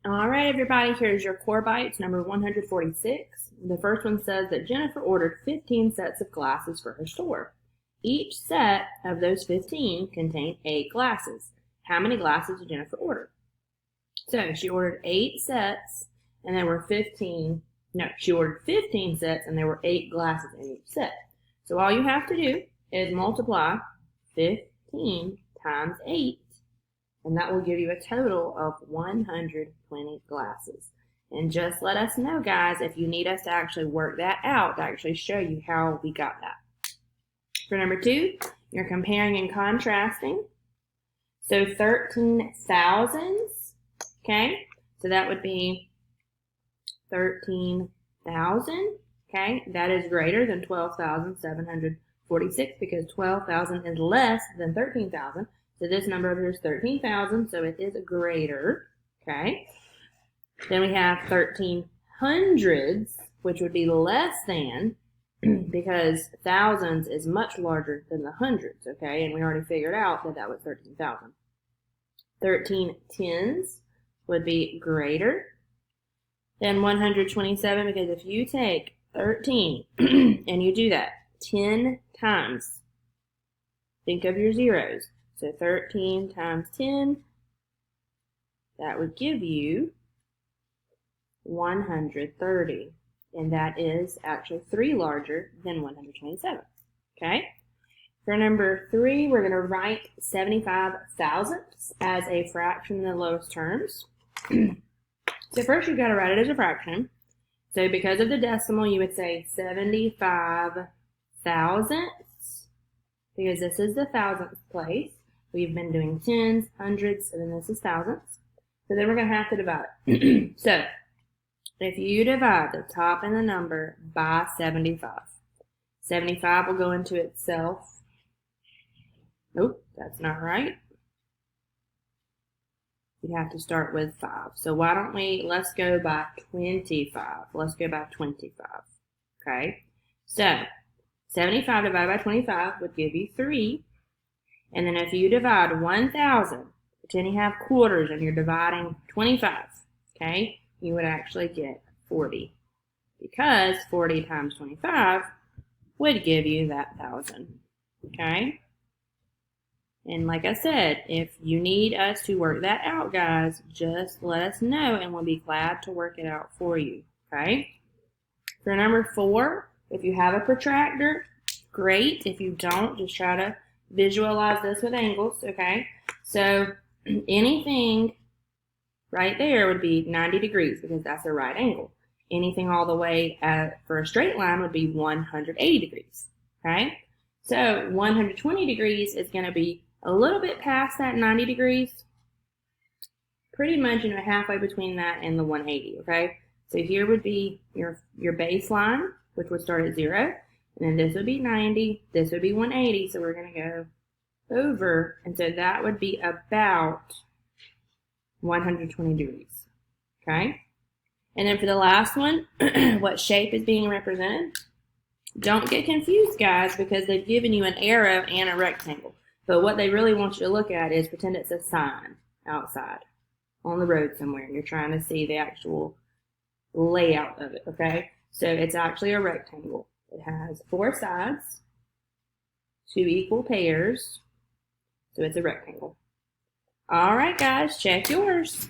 All right, everybody, here's your core bites number 146. The first one says that Jennifer ordered 15 sets of glasses for her store. Each set of those 15 contained 8 glasses. How many glasses did Jennifer order? So she ordered 8 sets and there were 15. No, she ordered 15 sets and there were 8 glasses in each set. So all you have to do is multiply 15 times 8, and that will give you a total of 120 glasses. And just let us know, guys, if you need us to actually work that out to actually show you how we got that. For number 2, you're comparing and contrasting. So 13 thousands, okay? So that would be 13,000, okay? That is greater than 12,746 because 12,000 is less than 13,000. So this number over here is 13,000, so it is greater, okay? Then we have 13 hundreds, which would be less than, because thousands is much larger than the hundreds, okay? And we already figured out that that was 13,000. 13 tens would be greater than 127, because if you take 13 and you do that 10 times, think of your zeros. So 13 times 10, that would give you 130. And that is actually 3 larger than 127. Okay? For number 3, we're going to write 75 thousandths as a fraction in the lowest terms. So first you've got to write it as a fraction. So because of the decimal, you would say 75 thousandths, because this is the thousandth place. We've been doing tens, hundreds, and then this is thousandths. So then we're going to have to divide it. So if you divide the top and the number by 75, 75 will go into itself. Nope, that's not right. You have to start with 5. So why don't let's go by 25. Let's go by 25. Okay? So 75 divided by 25 would give you 3. And then if you divide 1,000, pretend you have quarters and you're dividing 25, okay, you would actually get 40. Because 40 times 25 would give you that 1,000, okay? And like I said, if you need us to work that out, guys, just let us know and we'll be glad to work it out for you, okay? For number 4, if you have a protractor, great. If you don't, just try to visualize this with angles, okay? So anything right there would be 90 degrees because that's a right angle. Anything all the way for a straight line would be 180 degrees, okay? So 120 degrees is going to be a little bit past that 90 degrees, pretty much halfway between that and the 180, okay? So here would be your baseline, which would start at 0. And then this would be 90, this would be 180, so we're going to go over, and so that would be about 120 degrees, okay? And then for the last one, what shape is being represented? Don't get confused, guys, because they've given you an arrow and a rectangle. But what they really want you to look at is pretend it's a sign outside on the road somewhere, and you're trying to see the actual layout of it, okay? So it's actually a rectangle. It has 4 sides, 2 equal pairs, so it's a rectangle. All right, guys, check yours.